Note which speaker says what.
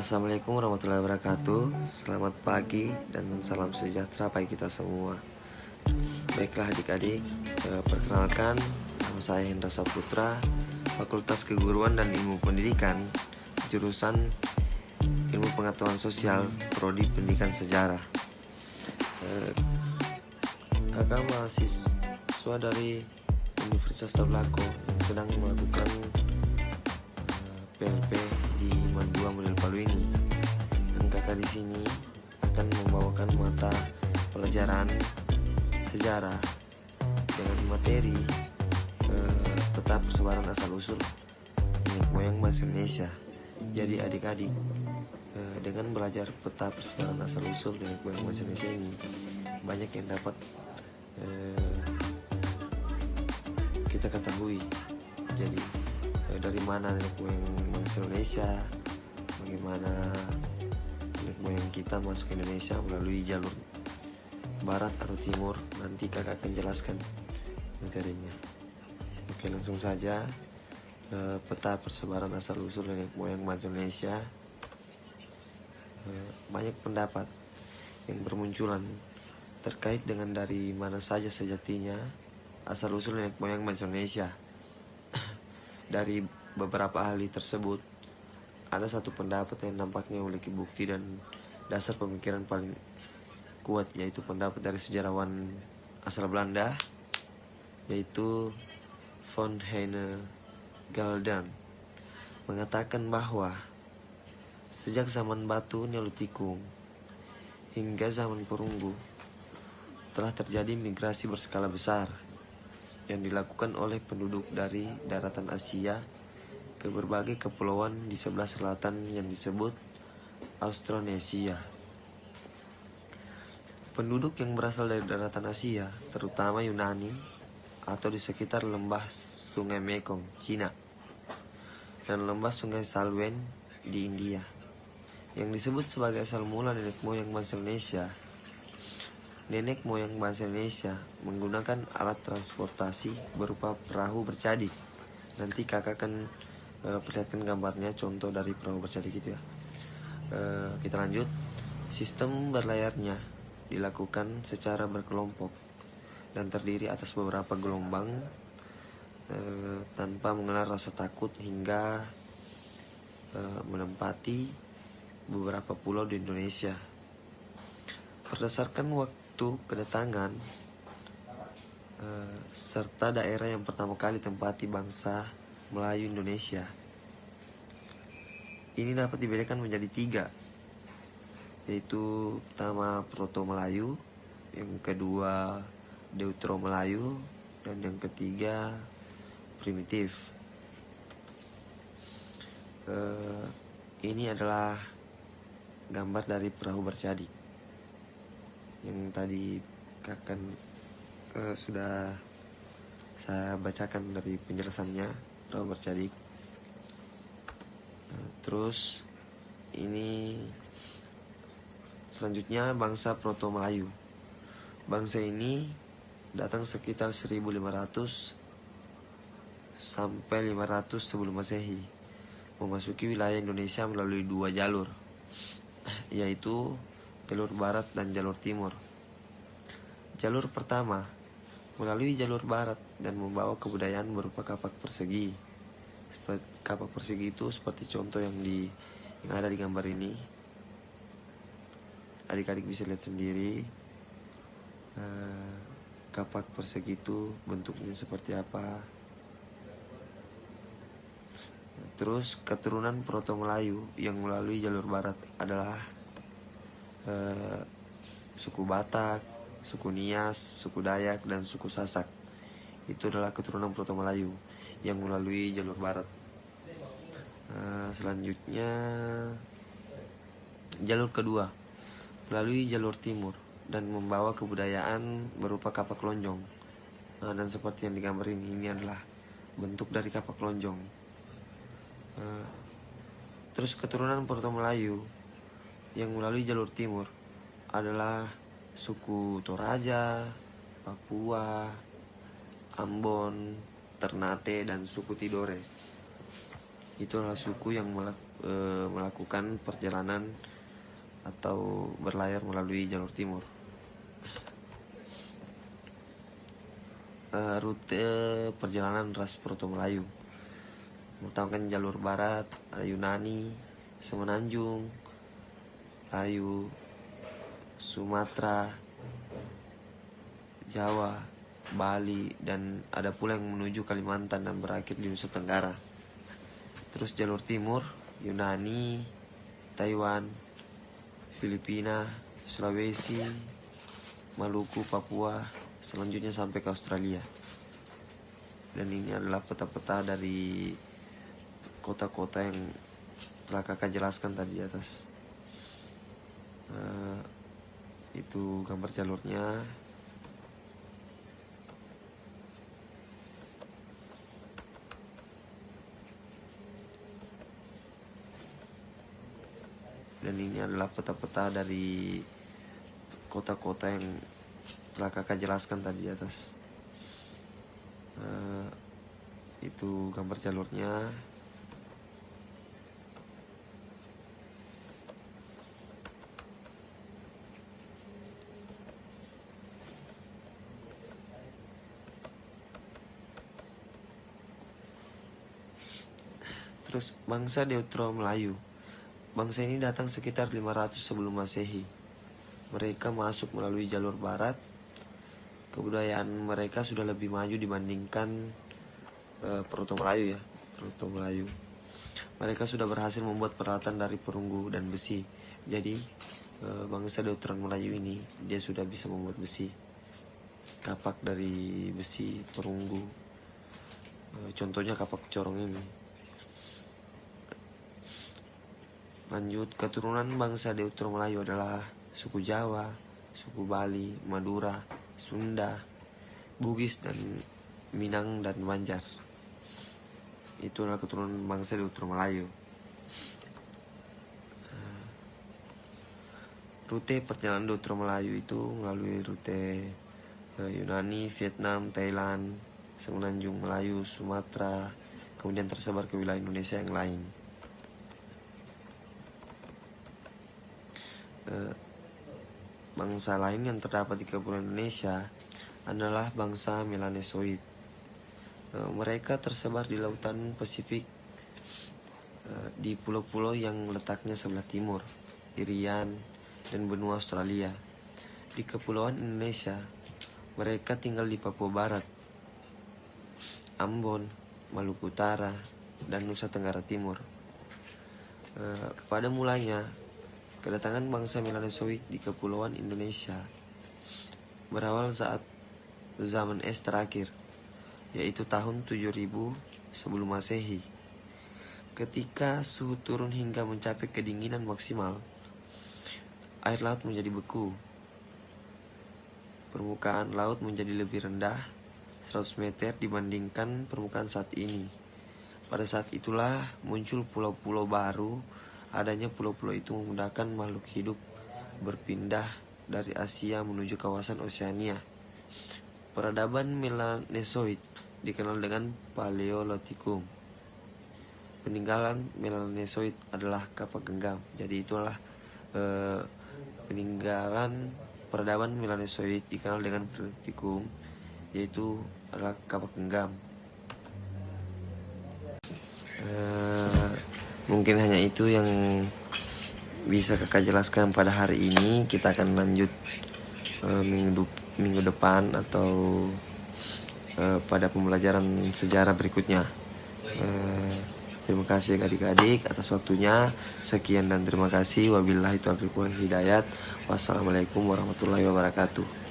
Speaker 1: Assalamualaikum warahmatullahi wabarakatuh. Selamat pagi dan salam sejahtera bagi kita semua. Baiklah adik-adik, perkenalkan, nama saya Hendra Saputra, Fakultas Keguruan dan Ilmu Pendidikan, jurusan Ilmu Pengetahuan Sosial, Prodi Pendidikan Sejarah. Kakak mahasiswa dari Universitas Tablako yang sedang melakukan PLP di Mandua Model Palu ini. Dan kakak di sini akan membawakan mata pelajaran sejarah dengan materi peta persebaran asal usul nenek moyang bangsa Indonesia. Jadi adik-adik, dengan belajar peta persebaran asal usul nenek moyang bangsa Indonesia ini, banyak yang dapat kita ketahui. Jadi dari mana nenek moyang bangsa Indonesia, bagaimana nenek moyang kita masuk ke Indonesia melalui jalur barat atau timur. Nanti kakak akan jelaskan materinya. Oke, langsung saja. Peta persebaran asal usul nenek moyang bangsa Indonesia. Banyak pendapat yang bermunculan terkait dengan dari mana saja sejatinya asal usul nenek moyang bangsa Indonesia. Dari beberapa ahli tersebut, ada satu pendapat yang nampaknya memiliki bukti dan dasar pemikiran paling kuat, yaitu pendapat dari sejarawan asal Belanda, yaitu Von Heine Galden, mengatakan bahwa sejak zaman batu Neolitikung hingga zaman perunggu telah terjadi migrasi berskala besar yang dilakukan oleh penduduk dari daratan Asia ke berbagai kepulauan di sebelah selatan yang disebut Austronesia. Penduduk yang berasal dari daratan Asia, terutama Yunani atau di sekitar lembah Sungai Mekong, Cina, dan lembah Sungai Salween di India, yang disebut sebagai asal mula nenek moyang bangsa Indonesia. Nenek moyang bangsa Indonesia menggunakan alat transportasi berupa perahu bercadik. Nanti kakak akan perlihatkan gambarnya, contoh dari perahu bercadik itu ya. Kita lanjut. Sistem berlayarnya dilakukan secara berkelompok dan terdiri atas beberapa gelombang tanpa mengenal rasa takut hingga menempati beberapa pulau di Indonesia. Berdasarkan waktu kedatangan serta daerah yang pertama kali tempati bangsa Melayu Indonesia, ini dapat dibedakan menjadi 3, yaitu pertama Proto Melayu, yang kedua Deutero Melayu, dan yang ketiga primitif. Ini adalah gambar dari perahu bercadik yang tadi kakak sudah saya bacakan dari penjelasannya, perahu bercadik. Terus ini selanjutnya bangsa Proto Melayu. Bangsa ini datang sekitar 1500 sampai 500 sebelum Masehi, memasuki wilayah Indonesia melalui 2 jalur, yaitu jalur barat dan jalur timur. Jalur pertama melalui jalur barat dan membawa kebudayaan berupa kapak persegi. Kapak persegi itu seperti contoh yang ada di gambar ini. Adik-adik bisa lihat sendiri kapak persegi itu bentuknya seperti apa. Terus keturunan Proto Melayu yang melalui jalur barat adalah suku Batak, suku Nias, suku Dayak, dan suku Sasak. Itu adalah keturunan Proto Melayu yang melalui jalur barat. Selanjutnya jalur kedua melalui jalur timur dan membawa kebudayaan berupa kapak lonjong. Dan seperti yang digambar ini adalah bentuk dari kapak lonjong. Terus keturunan Proto Melayu yang melalui jalur timur adalah suku Toraja, Papua, Ambon, Ternate, dan suku Tidore. Itu adalah suku yang melakukan perjalanan atau berlayar melalui jalur timur. Rute perjalanan ras Proto Melayu mengutamakan jalur barat, ada Yunani, Semenanjung, Melayu, Sumatera, Jawa, Bali, dan ada pula yang menuju Kalimantan dan berakhir di Nusa Tenggara. Terus jalur timur, Yunani, Taiwan, Filipina, Sulawesi, Maluku, Papua, selanjutnya sampai ke Australia. Dan ini adalah peta-peta dari kota-kota yang telah kakak jelaskan tadi di atas. Itu gambar jalurnya. Dan ini adalah peta-peta dari kota-kota yang telah kakak jelaskan tadi di atas. Itu gambar jalurnya. Terus bangsa Deutero Melayu. Bangsa ini datang sekitar 500 sebelum Masehi. Mereka masuk melalui jalur barat. Kebudayaan mereka sudah lebih maju dibandingkan Proto Melayu ya. Proto Melayu. Mereka sudah berhasil membuat peralatan dari perunggu dan besi. Jadi bangsa Deutero Melayu ini dia sudah bisa membuat besi. Kapak dari besi, perunggu. Contohnya kapak corong ini. Lanjut, keturunan bangsa Deutero Melayu adalah suku Jawa, suku Bali, Madura, Sunda, Bugis, dan Minang dan Banjar. Itu adalah keturunan bangsa Deutero Melayu. Rute perjalanan Deutero Melayu itu melalui rute Yunani, Vietnam, Thailand, Semenanjung, Melayu, Sumatera, kemudian tersebar ke wilayah Indonesia yang lain. Bangsa lain yang terdapat di Kepulauan Indonesia adalah bangsa Melanesoid. Mereka tersebar di lautan Pasifik, di pulau-pulau yang letaknya sebelah timur, Irian, dan benua Australia. Di Kepulauan Indonesia, mereka tinggal di Papua Barat, Ambon, Maluku Utara, dan Nusa Tenggara Timur. Pada mulanya, kedatangan bangsa Melanesoid di Kepulauan Indonesia berawal saat zaman es terakhir, yaitu tahun 7000 sebelum Masehi. Ketika suhu turun hingga mencapai kedinginan maksimal, air laut menjadi beku. Permukaan laut menjadi lebih rendah 100 meter dibandingkan permukaan saat ini. Pada saat itulah muncul pulau-pulau baru. Adanya pulau-pulau itu memudahkan makhluk hidup berpindah dari Asia menuju kawasan Oseania. Peradaban Melanesoid dikenal dengan Paleolitikum. Peninggalan Melanesoid adalah kapak genggam. Jadi itulah peninggalan peradaban Melanesoid dikenal dengan Paleolitikum, yaitu adalah kapak genggam. Mungkin hanya itu yang bisa kakak jelaskan pada hari ini. Kita akan lanjut minggu depan atau pada pembelajaran sejarah berikutnya. Terima kasih adik-adik atas waktunya. Sekian dan terima kasih. Wabillahi taufiq wal hidayat. Wassalamualaikum warahmatullahi wabarakatuh.